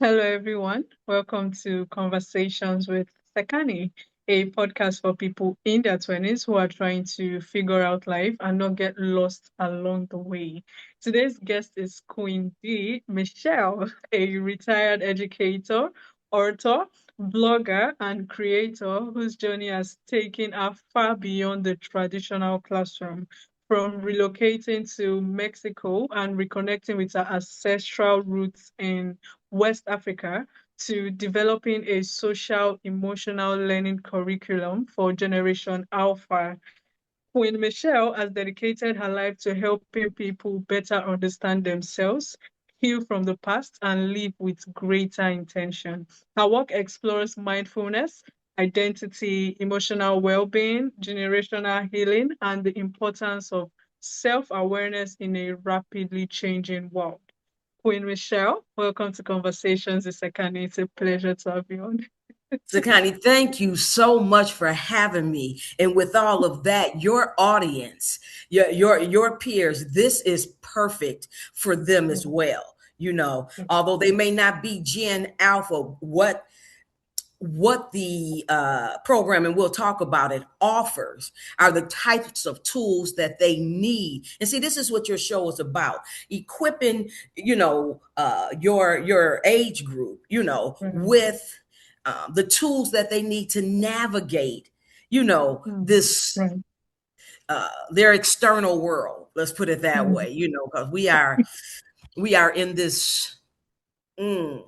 Hello, everyone. Welcome to Conversations with Sekani, a podcast for people in their 20s who are trying to figure out life and not get lost along the way. Today's guest is Queen D, Michelle, a retired educator, author, blogger, and creator whose journey has taken her far beyond the traditional classroom. From relocating to Mexico and reconnecting with her ancestral roots in West Africa to developing a social emotional learning curriculum for Generation Alpha. Queen Michelle has dedicated her life to helping people better understand themselves, heal from the past, and live with greater intention. Her work explores mindfulness, identity, emotional well being, generational healing, and the importance of self awareness in a rapidly changing world. Queen Michelle, welcome to Conversations with Sekani. It's a pleasure to have you on. Sekani, thank you so much for having me. And with all of that, your audience, your peers, this is perfect for them as well. Although they may not be Gen Alpha, what the program, and we'll talk about it, offers are the types of tools that they need. And see, this is what your show is about: equipping, your age group, Mm, with the tools that they need to navigate, mm, this right. their external world. Let's put it that Mm, way, because we are in this. mm,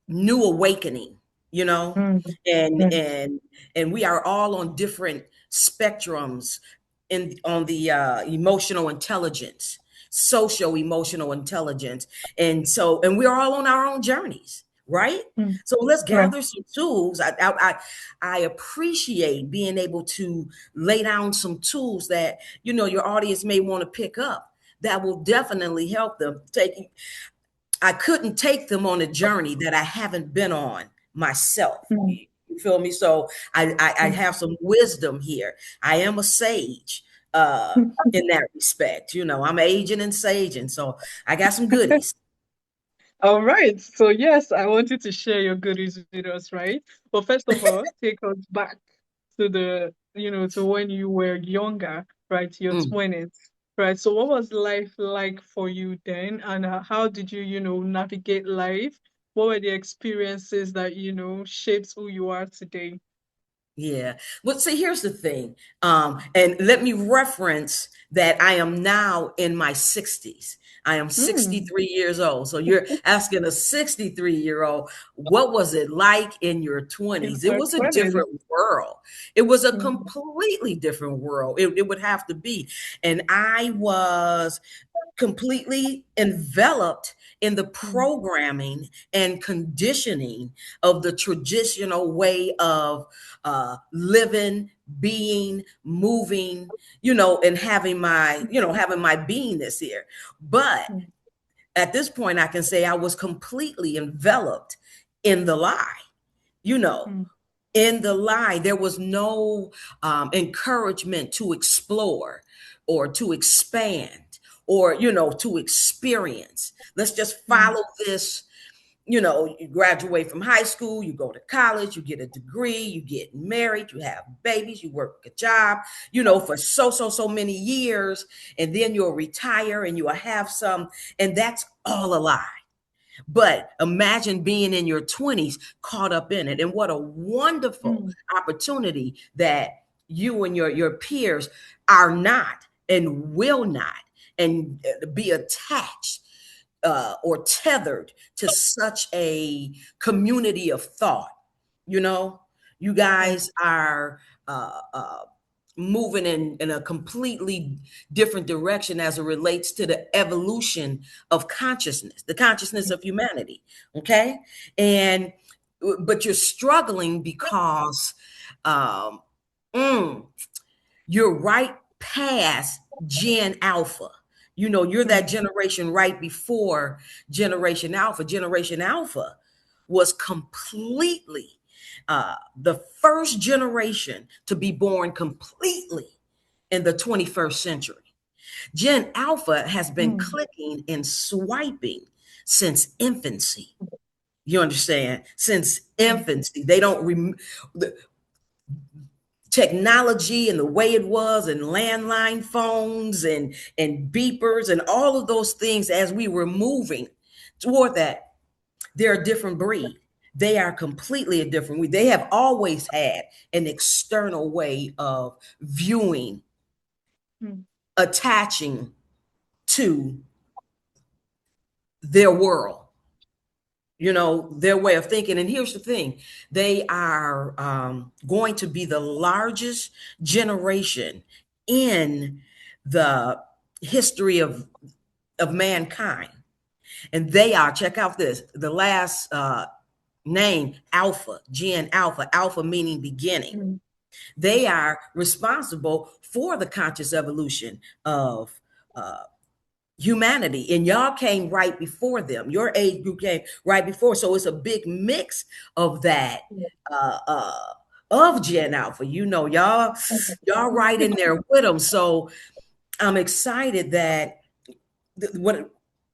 new awakening, you know, mm, and right. and and we are all on different spectrums in on the emotional intelligence, social emotional intelligence, and we're all on our own journeys, right? Mm, So let's right. gather some tools. I appreciate being able to lay down some tools that your audience may want to pick up that will definitely help them take. I couldn't take them on a journey that I haven't been on myself. Mm, You feel me? So I mm. have some wisdom here. I am a sage in that respect. I'm aging and saging. So I got some goodies. All right. So, yes, I want you to share your goodies with us, right? But first of all, take us back to to when you were younger, right? Your Mm. 20s, right? So, what was life like for you then? And how did you, navigate life? What were the experiences that, shaped who you are today? Yeah. Well, see, here's the thing. And let me reference that I am now in my 60s. I am Mm, 63 years old. So you're asking a 63-year-old, what was it like in your in 20s? It my was a 20s. different world. It was a Mm, completely different world. It would have to be. And I was completely enveloped in the mm, programming and conditioning of the traditional way of living, being, moving, and having my beingness here. But mm, at this point, I can say I was completely enveloped in the lie. You know, mm, in the lie, there was no encouragement to explore or to expand or to experience. Let's just mm, follow this. You graduate from high school, you go to college, you get a degree, you get married, you have babies, you work a job, for so many years, and then you'll retire and you'll have some, and that's all a lie. But imagine being in your 20s caught up in it. And what a wonderful mm, opportunity that you and your peers are not and will not and be attached or tethered to such a community of thought. You know, you right. guys are moving in a completely different direction as it relates to the evolution of consciousness, the consciousness of humanity. Okay. And, but you're struggling because um, mm, you're right past Gen Alpha. You're that Mm, generation right before Generation Alpha. Generation Alpha was completely the first generation to be born completely in the 21st century. Gen Alpha has been mm, clicking and swiping since infancy. You understand? Since Mm, infancy, they don't the technology and the way it was, and landline phones and beepers and all of those things. As we were moving toward that, they're a different breed. They are completely a different breed. They have always had an external way of viewing, mm, attaching to their world, their way of thinking. And here's the thing: they are going to be the largest generation in the history of mankind. And they are, check out this, the last name, Alpha, Gen Alpha, Alpha meaning beginning. mm, They are responsible for the conscious evolution of uh, humanity, and y'all came right before them. Your age group came right before, so it's a big mix of that, mm, uh of Gen Alpha. Y'all right in there with them. So I'm excited that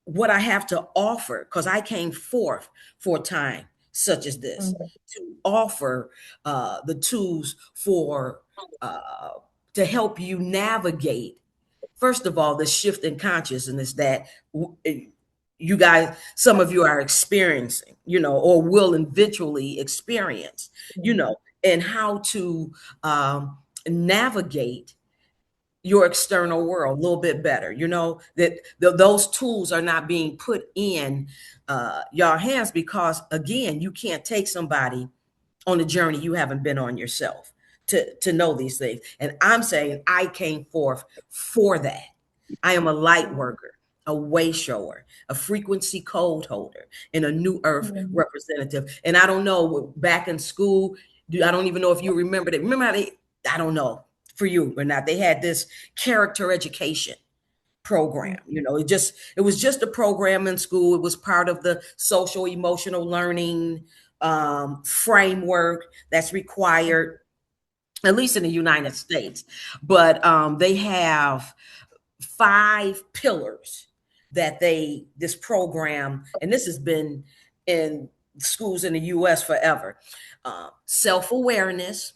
what I have to offer, because I came forth for a time such as this, mm, to offer the tools for uh to help you navigate, first of all, the shift in consciousness that you guys, some of you are experiencing, or will eventually experience, you mm, know, and how to navigate your external world a little bit better. That those tools are not being put in your hands, because again, you can't take somebody on a journey you haven't been on yourself to know these things. And I'm saying I came forth for that. I am a light worker, a way shower, a frequency code holder, and a new earth mm, representative. And I don't know, back in school, I don't even know if you remember that. Remember how I don't know for you or not, they had this character education program. mm, It was just a program in school. It was part of the social emotional learning framework that's required, at least in the United States. But they have 5 pillars that this program, and this has been in schools in the US forever: self-awareness,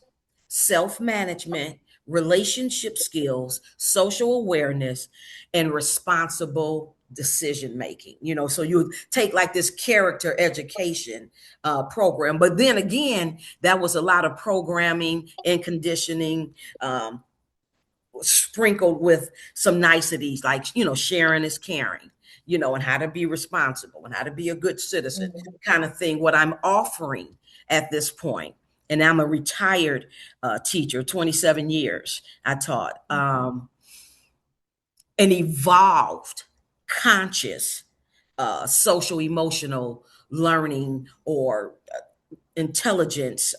self-management, relationship skills, social awareness, and responsible decision making. So you take like this character education program, but then again, that was a lot of programming and conditioning, sprinkled with some niceties, like sharing is caring, and how to be responsible and how to be a good citizen, mm, kind of thing. What I'm offering at this point, and I'm a retired teacher, 27 years I taught, an evolved, conscious, social emotional learning, or intelligence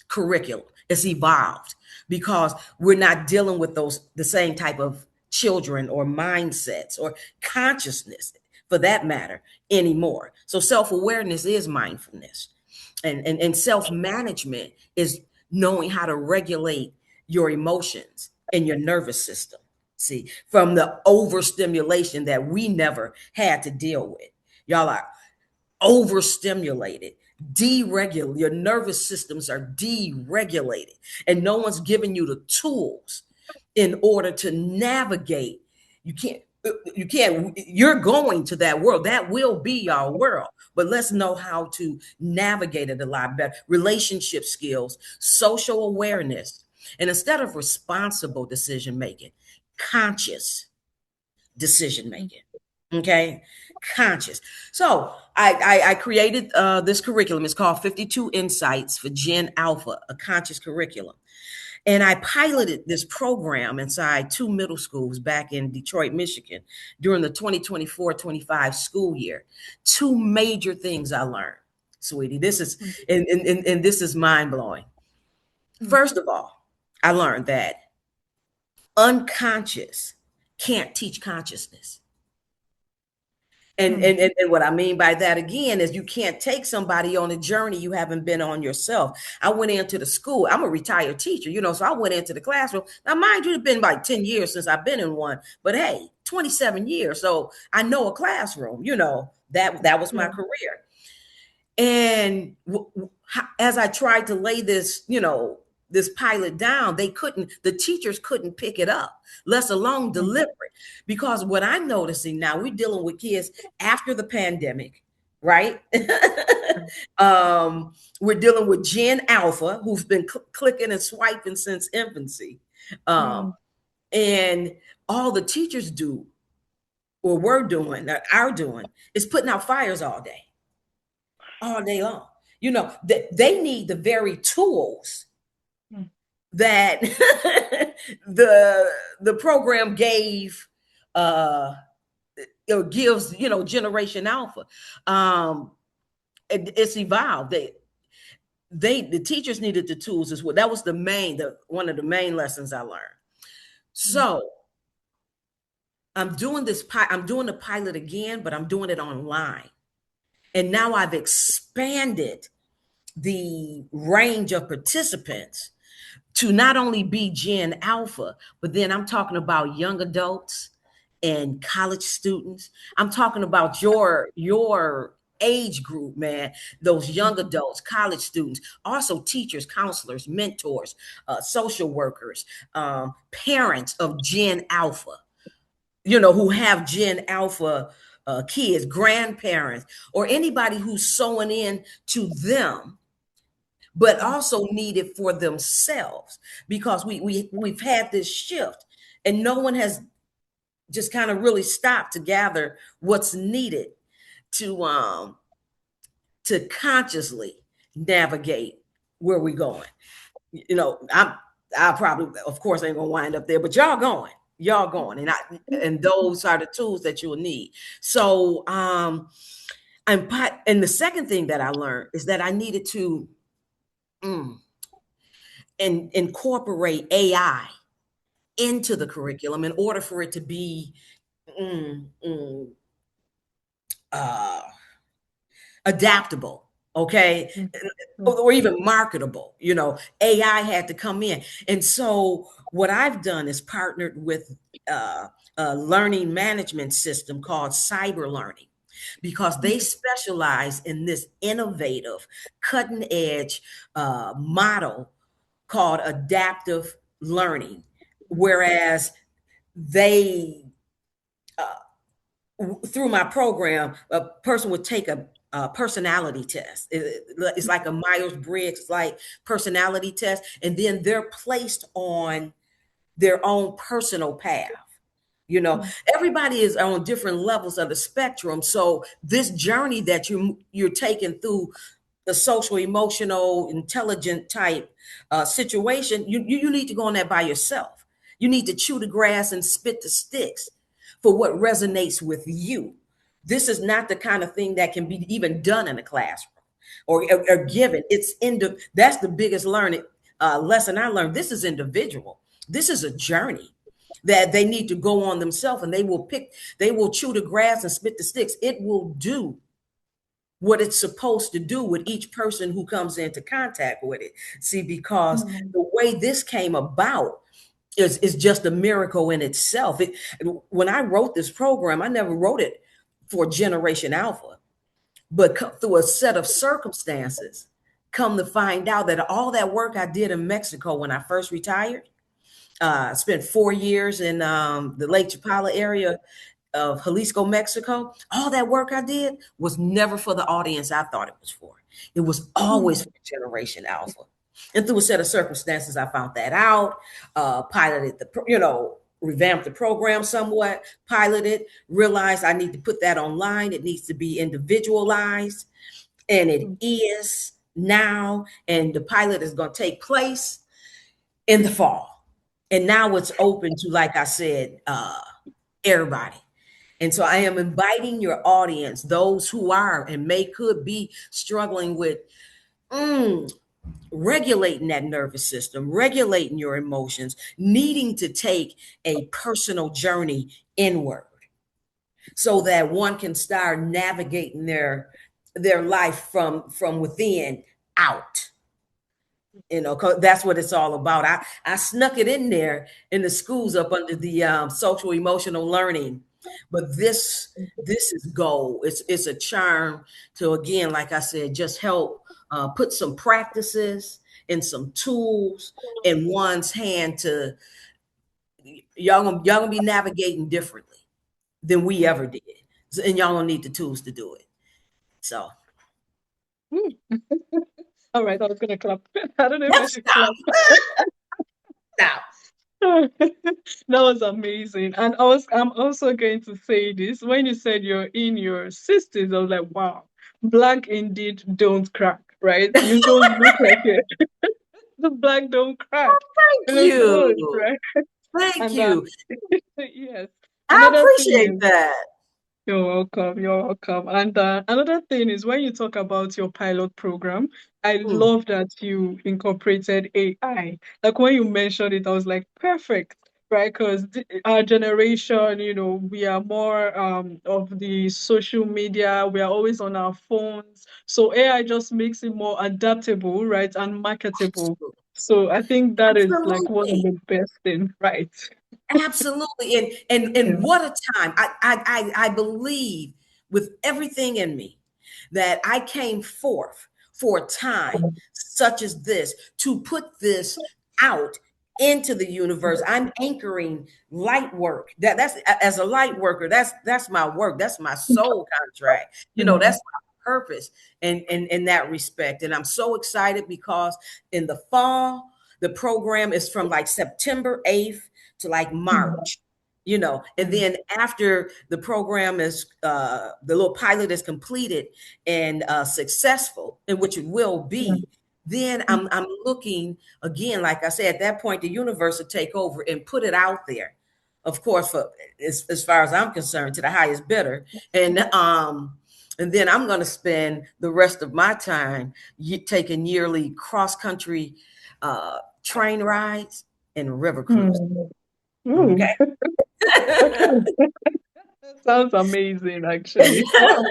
curriculum. It's evolved because we're not dealing with the same type of children or mindsets or consciousness, for that matter, anymore. So self-awareness is mindfulness, and self-management is knowing how to regulate your emotions and your nervous system. See, from the overstimulation that we never had to deal with. Y'all are overstimulated, deregulated. Your nervous systems are deregulated, and no one's giving you the tools in order to navigate. You're going to that world. That will be your world. But let's know how to navigate it a lot better. Relationship skills, social awareness, and instead of responsible decision making, conscious decision mm, making. Okay, conscious. So I created this curriculum. It's called 52 Insights for Gen Alpha, a conscious curriculum. And I piloted this program inside 2 middle schools back in Detroit, Michigan during the 2024-25 school year. 2 major things I learned, sweetie. This is mm, and this is mind blowing. mm, First of all, I learned that unconscious can't teach consciousness. And, mm, and and what I mean by that again is you can't take somebody on a journey you haven't been on yourself. I went into the school. I'm a retired teacher, so I went into the classroom. Now, mind you, it's been like 10 years since I've been in one, but hey, 27 years. So I know a classroom, that was my yeah, career. And as I tried to lay this, this pilot down, the teachers couldn't pick it up, let alone mm, deliver it. Because what I'm noticing now, we're dealing with kids after the pandemic, right? mm, We're dealing with Gen Alpha, who's been clicking and swiping since infancy. Um, mm, and all the teachers do, or were doing, that are doing, is putting out fires all day long. They need the very tools mm, that the program gave, uh it gives, Generation Alpha. um it's evolved. The teachers needed the tools as well. That was the one of the main lessons I learned. mm, So I'm doing the pilot again, but I'm doing it online. And now I've expanded the range of participants to not only be Gen Alpha, but then I'm talking about young adults and college students. I'm talking about your age group, man. Those mm, young adults, college students, also teachers, counselors, mentors, social workers, parents of Gen Alpha, who have Gen Alpha kids, grandparents, or anybody who's sewing in to them, but mm, also need it for themselves, because we've had this shift, and no one has just kind of really stopped to gather what's needed to consciously navigate where we're going. I probably, of course, ain't gonna wind up there, but y'all going, and those are the tools that you'll need. So and the second thing that I learned is that I needed to mm, incorporate AI into the mm, curriculum in order for it to be mm, mm, uh, adaptable, okay, mm, mm, or even marketable. AI had to come in. And so what I've done is partnered with a learning management system called Cyber Learning, because they specialize in this innovative, cutting edge model called adaptive learning. Whereas they, through my program, a person would take a personality test. It's like a Myers-Briggs like personality test, and then they're placed on their own personal path. mm, Everybody is on different levels of the spectrum. So this journey that you're taking through the social, emotional, intelligent type situation, you need to go on that by yourself. You need to chew the grass and spit the sticks for what resonates with you. This is not the kind of thing that can be even done in a classroom, or given. That's the biggest learning lesson I learned. This is individual. This is a journey that they need to go on themselves, and they will chew the grass and spit the sticks. It will do what it's supposed to do with each person who comes into contact with it. See, because mm, the way this came about is just a miracle in itself. When I wrote this program, I never wrote it for Generation Alpha, but through a set of circumstances, come to find out that all that work I did in Mexico when I first retired, spent 4 years in the Lake Chapala area of Jalisco, Mexico. All that work I did was never for the audience I thought it was for. It was always mm, for Generation Alpha. And through a set of circumstances, I found that out, piloted revamped the program somewhat, piloted, realized I need to put that online. It needs to be individualized, and it mm, is now. And the pilot is going to take place in the fall. And now it's open to, like I said, everybody. And so I am inviting your audience, those who are and could be struggling with mm, regulating that nervous system, regulating your emotions, needing to take a personal journey inward, so that one can start navigating their life from within out. 'Cause that's what it's all about. I snuck it in there in the schools up under the social emotional learning But this is gold. It's a charm to, again, like I said, just help put some practices and some tools in one's hand to y'all gonna be navigating differently than we ever did. And y'all gonna need the tools to do it. So Mm. All right, I was gonna clap. I don't know if no, I should stop. clap. Stop. That was amazing. And I'm also going to say this. When you said you're in your 60s, I was like, wow, black indeed don't crack, right? You don't look like it. The black don't crack. It Thank was good, you. right? Thank And you. yes. I Another thing appreciate is, that. you're welcome. You're welcome. And another thing is when you talk about your pilot program, I Mm, love that you incorporated AI. Like when you mentioned it, I was like, perfect, right? Because our generation, we are more of the social media. We are always on our phones. So AI just makes it more adaptable, right? And marketable. So I think that is like one of absolutely. the best things, right? Absolutely. And Yeah. what a time. I believe with everything in me that I came forth for a time such as this to put this out into the universe. I'm anchoring light work. That's as a light worker, that's my work. That's my soul contract. That's my purpose in that respect. And I'm so excited because in the fall, the program is from like September 8th to like March, and then after the program is the little pilot is completed and successful, in which it will be, then I'm looking again, like I said, at that point, the universe will take over and put it out there, of course, for as far as I'm concerned, to the highest bidder. And then I'm going to spend the rest of my time taking yearly cross country train rides and river cruises. Hmm. Ooh. Okay. Sounds amazing, actually. Wow.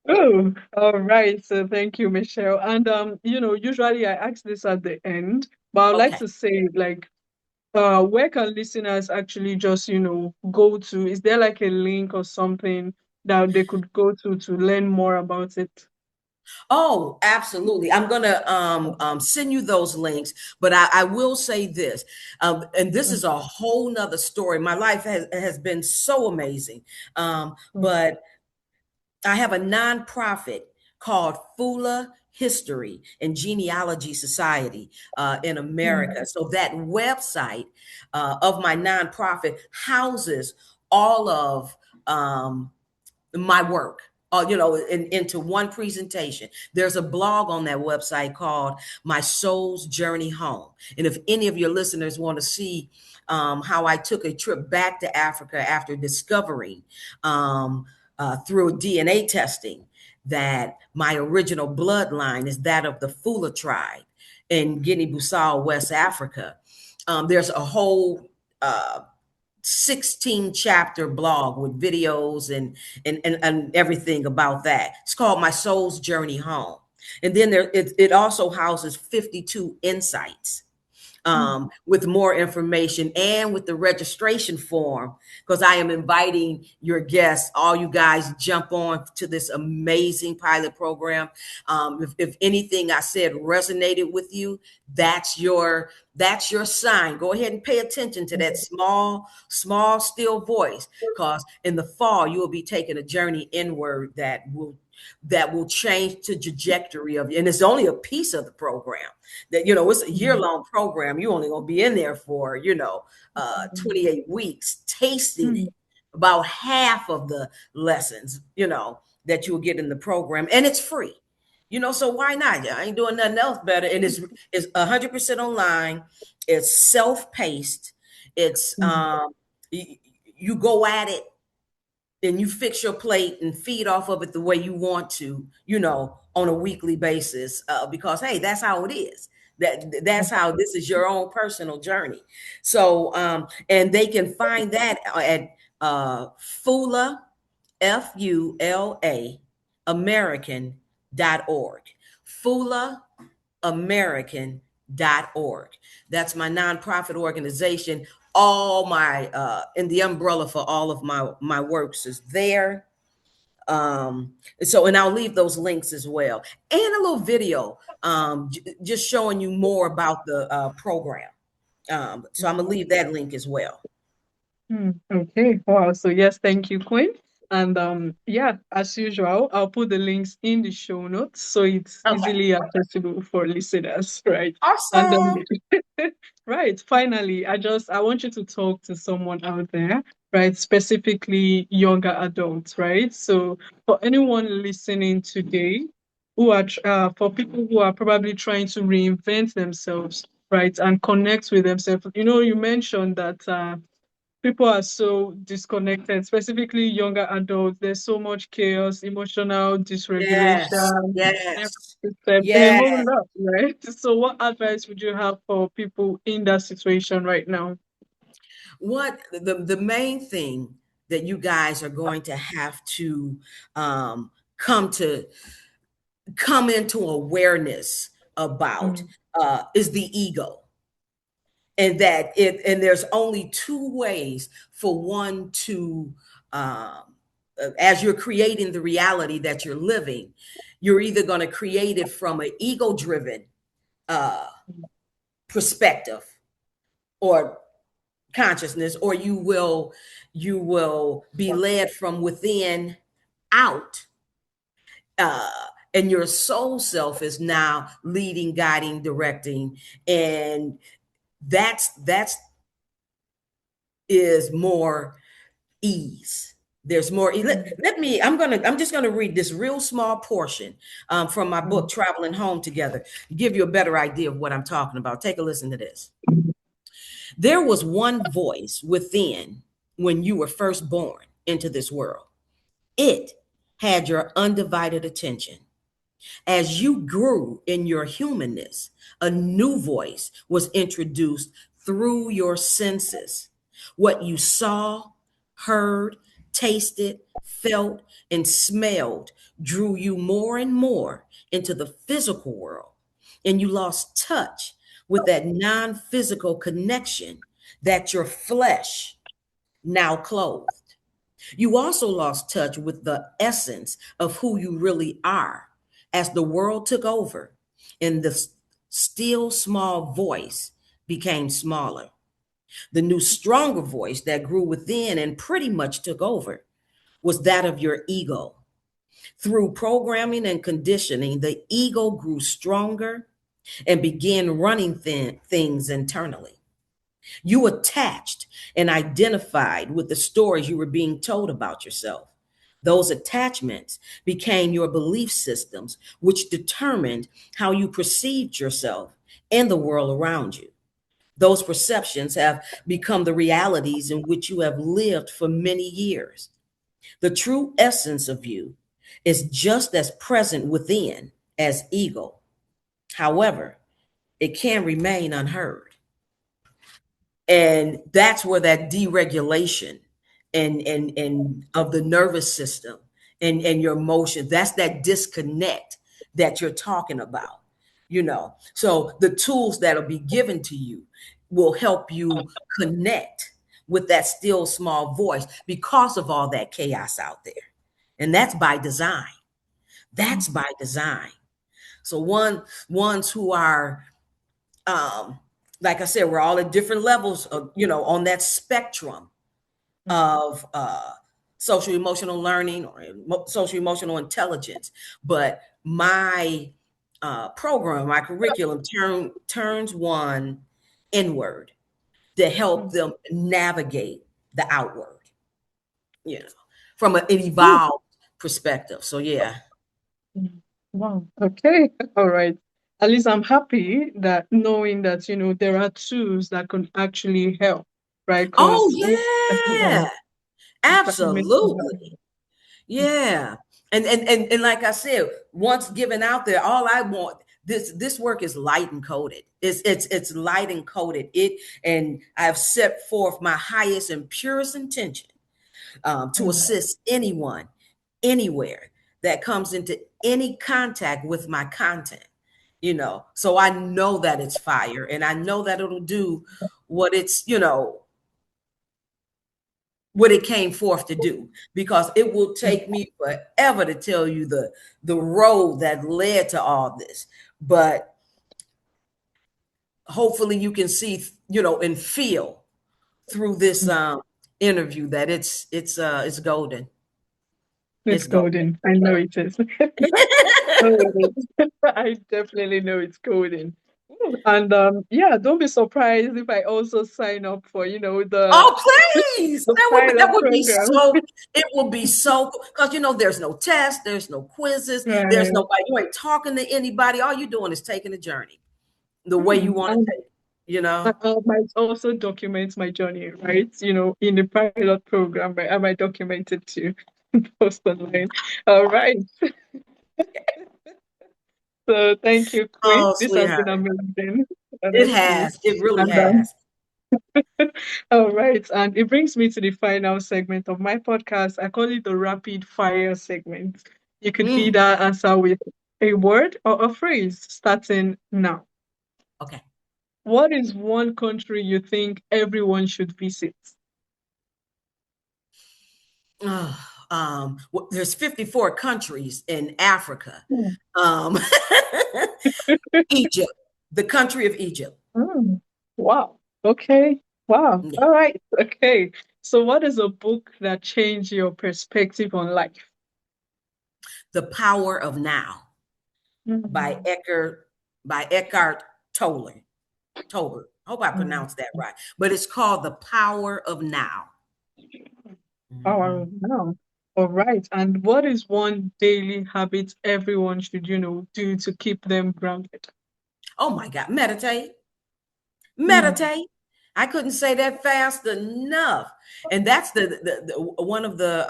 Oh, all right. So thank you, Michelle. And usually I ask this at the end, but I'd like Okay. to say, like, where can listeners actually just, go to? Is there like a link or something that they could go to learn more about it? Oh, absolutely. I'm gonna send you those links, but I will say this, and this is a whole nother story. My life has been so amazing, but I have a nonprofit called Fula History and Genealogy Society in America. So that website of my nonprofit houses all of my work. Into one presentation. There's a blog on that website called My Soul's Journey Home. And if any of your listeners want to see how I took a trip back to Africa after discovering through DNA testing that my original bloodline is that of the Fula tribe in Guinea-Bissau, West Africa. There's a whole 16 chapter blog with videos and everything about that. It's called My Soul's Journey Home. And then it also houses 52 insights with more information and with the registration form, because I am inviting your guests, all you guys, jump on to this amazing pilot program. If anything I said resonated with you, that's your sign. Go ahead and pay attention to that small still voice, because in the fall you will be taking a journey inward that will change the trajectory of you. And it's only a piece of the program. It's a year-long program. You're only going to be in there for 28 weeks tasting it, about half of the lessons that you'll get in the program, and it's free. So why not? I ain't doing nothing else better. And it's 100% online. It's self-paced. It's you go at it and you fix your plate and feed off of it the way you want to, on a weekly basis, because hey, that's how it is. That's how this is your own personal journey. So, and they can find that at Fula, FULA, American.org. Fula American.org. That's my nonprofit organization. all my in the umbrella for all of my works is there. So, and I'll leave those links as well, and a little video, just showing you more about the program. So I'm gonna leave that link as well. Okay. Wow. So yes, thank you, Quinn. And yeah, as usual, I'll put the links in the show notes so it's Okay. easily accessible for listeners, right? And Awesome. right, finally, I want you to talk to someone out there, right? Specifically younger adults, right? So for anyone listening today for people who are probably trying to reinvent themselves, right, and connect with themselves. You mentioned that people are so disconnected, specifically younger adults. There's so much chaos, emotional Yes. dysregulation, nervous Yes. system, a Yes. whole lot, right? So, what advice would you have for people in that situation right now? What the main thing that you guys are going to have to um, come to come into awareness about Mm, is the ego, and that it and there's only two ways for one to as you're creating the reality that you're living, you're either going to create it from an ego driven uh, perspective or consciousness, or you will be led from within out, uh, and your soul self is now leading, guiding, directing, and that's is more ease. There's more. mm, Let me. I'm just gonna read this real small portion from my book, mm, Traveling Home Together, to give you a better idea of what I'm talking about. Take a listen to this. There was one voice within when you were first born into this world. It had your undivided attention. As you grew in your humanness, a new voice was introduced through your senses. What you saw, heard, tasted, felt, and smelled drew you more and more into the physical world, and you lost touch with that non physical connection that your flesh now clothed. You also lost touch with the essence of who you really are as the world took over and the still small voice became smaller. The new stronger voice that grew within and pretty much took over was that of your ego. Through programming and conditioning, the ego grew stronger and began running things internally. You attached and identified with the stories you were being told about yourself. Those attachments became your belief systems, which determined how you perceived yourself and the world around you. Those perceptions have become the realities in which you have lived for many years. The true essence of you is just as present within as ego. However, it can remain unheard. And that's where that deregulation and of the nervous system and your emotion, that's that disconnect that you're talking about, so the tools that'll be given to you will help you connect with that still small voice because of all that chaos out there, and that's by design. That's mm, by design. So ones who are um like I said, we're all at different levels of, on that spectrum mm, of social emotional learning or social emotional intelligence. But my program, my curriculum turns one inward to help mm. them navigate the outward, you know, from an Ooh, evolved perspective. So yeah. mm. Wow. Okay. All right. At least I'm happy that knowing that, there are tools that can actually help, right? Oh Because yeah, absolutely. Mm, Yeah. And like I said, once given out there, all I want, this work is light and coded. It's light and coded. And I've set forth my highest and purest intention to mm, assist anyone, anywhere that comes into any contact with my content. So I know that it's fire, and I know that it'll do what it's, what it came forth to do, because it will take me forever to tell you the road that led to all this. But hopefully you can see, and feel through this interview that it's golden. It's It's golden. golden. I know it is. Oh, it is. I definitely know it's golden. And yeah, don't be surprised if I also sign up for, Oh, please. the That pilot would be program. so, it would be so, because there's no test, there's no quizzes, there's Right. nobody, you ain't talking to anybody. All you're doing is taking the journey the way you want to And take it, you know? I might also document my journey, right? In the pilot program, I might document it too, post online. All right. So thank you, Queen. Oh, This has been sweetheart. amazing, It honestly. has. It really And has. all right, and it brings me to the final segment of my podcast. I call it the rapid fire segment. You could Mm, either answer with a word or a phrase starting now. okay. What is one country you think everyone should visit? There's 54 countries in Africa. Hmm. Um, Egypt, the country of Egypt. Mm. Wow. Okay. Wow. Yeah. All right. Okay. So, what is a book that changed your perspective on life? The Power of Now by Mm. Eckhart Tolle. Tolle. I hope I Mm. pronounced that right. But it's called The Power of Now. Oh, I Mhm. don't know. All right. And what is one daily habit everyone should, do to keep them grounded? Oh my God. Meditate. Mm. Meditate. I couldn't say that fast enough. And that's the one of the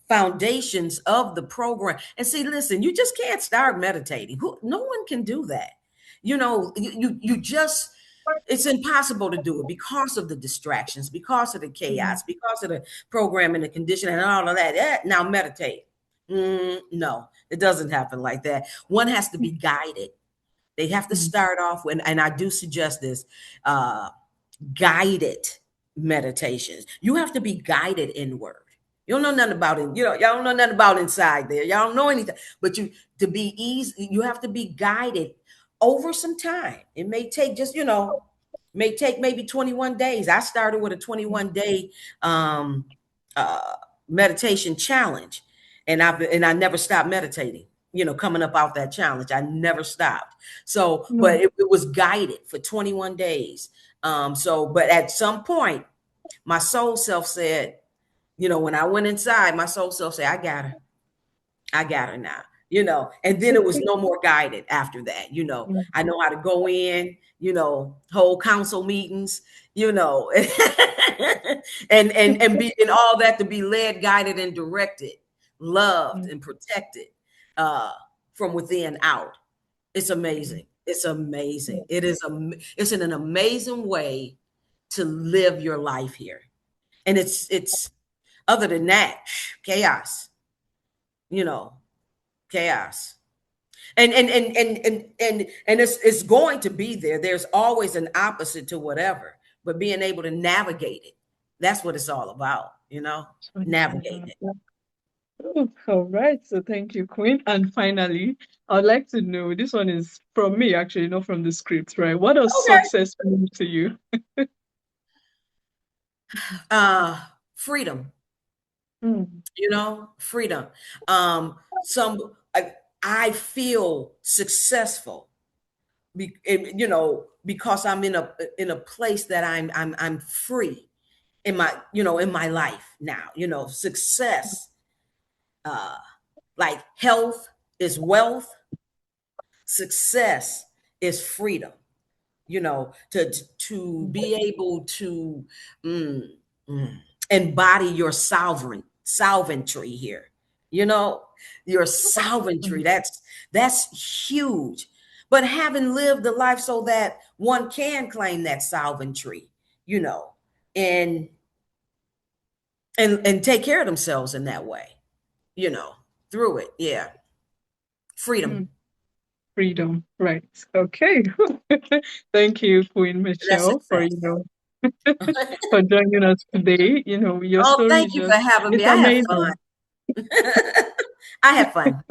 foundations of the program. And see, listen, you just can't start meditating. No one can do that. You just, it's impossible to do it because of the distractions, because of the Mm. chaos, because of the program and the condition and all of that. Now meditate. No, it doesn't happen like that. One has to be guided. They have to Mm. start off with, and I do suggest this, uh, guided meditations. You have to be guided inward. You don't know nothing about it. Y'all don't know nothing about inside there. Y'all don't know anything. But to be easy, you have to be guided over some time. It may take just, may take maybe 21 days. I started with a 21-day um uh meditation challenge. And I never stopped meditating, coming up out that challenge. I never stopped. So, but Mm. it was guided for 21 days. But at some point, my soul self said, when I went inside, my soul self said, I got her now, and then it was no more guided after that. Mm. I know how to go in, hold council meetings, and be in all that, to be led, guided, and directed, loved, Mm. and protected uh, from within out. It's Mm. amazing. It's Yeah. amazing. It's an amazing way to live your life here. And it's other than that, chaos, you know, chaos. And it's going to be there. There's always an opposite to whatever, but being able to navigate it. That's what it's all about, So it's all navigate about it. that. Oh, all right. So thank you, Queen. And finally, I'd like to know, this one is from me, actually, not from the script, right? What does Okay. success mean to you? Uh Freedom, Mm. freedom. Some I feel successful, because I'm in a place that I'm free in my life now. Success, uh, like health is wealth. Success is freedom. To Mm. be able to mm, mm, embody your sovereignty here. You know, your sovereignty. Mm. That's huge. But having lived a life so that one can claim that sovereignty, you know, and and take care of themselves in that way, you know, through it. Yeah. Freedom. Mm. Freedom, right. Okay. Thank you, Queen That's Michelle, for, success. for joining us today. Your Oh, story thank is you for just, having it's me. I have fun. amazing. I have fun.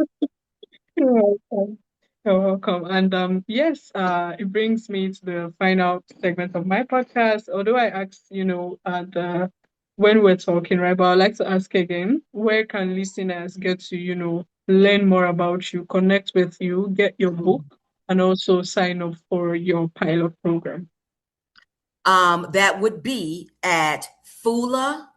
You're welcome. You're welcome. And yes, it brings me to the final segment of my podcast. Although I asked, when we're talking, right? But I'd like to ask again, where can listeners get to, learn more about you, connect with you, get your book, Mhm. and also sign up for your pilot program? That would be at Fula,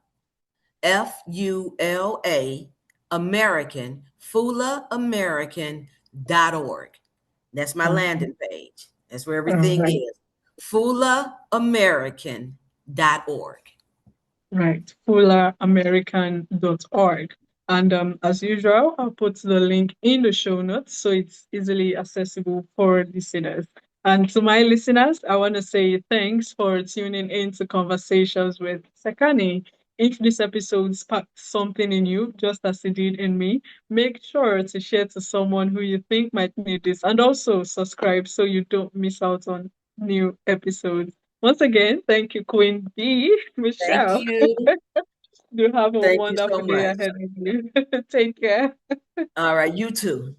Fula, American, FulaAmerican.org. That's my Um, landing page. That's where all everything right. is. FulaAmerican.org. Right, FullerAmerican.org. And as usual, I'll put the link in the show notes so it's easily accessible for listeners. And to my listeners, I want to say thanks for tuning in to Conversations with Sekani. If this episode sparked something in you, just as it did in me, make sure to share to someone who you think might need this. And also subscribe so you don't miss out on new episodes. Once again, thank you, Queen B, Thank Michelle. you. Do have a Thank you so wonderful day much. ahead of you. Take care. All right, you too.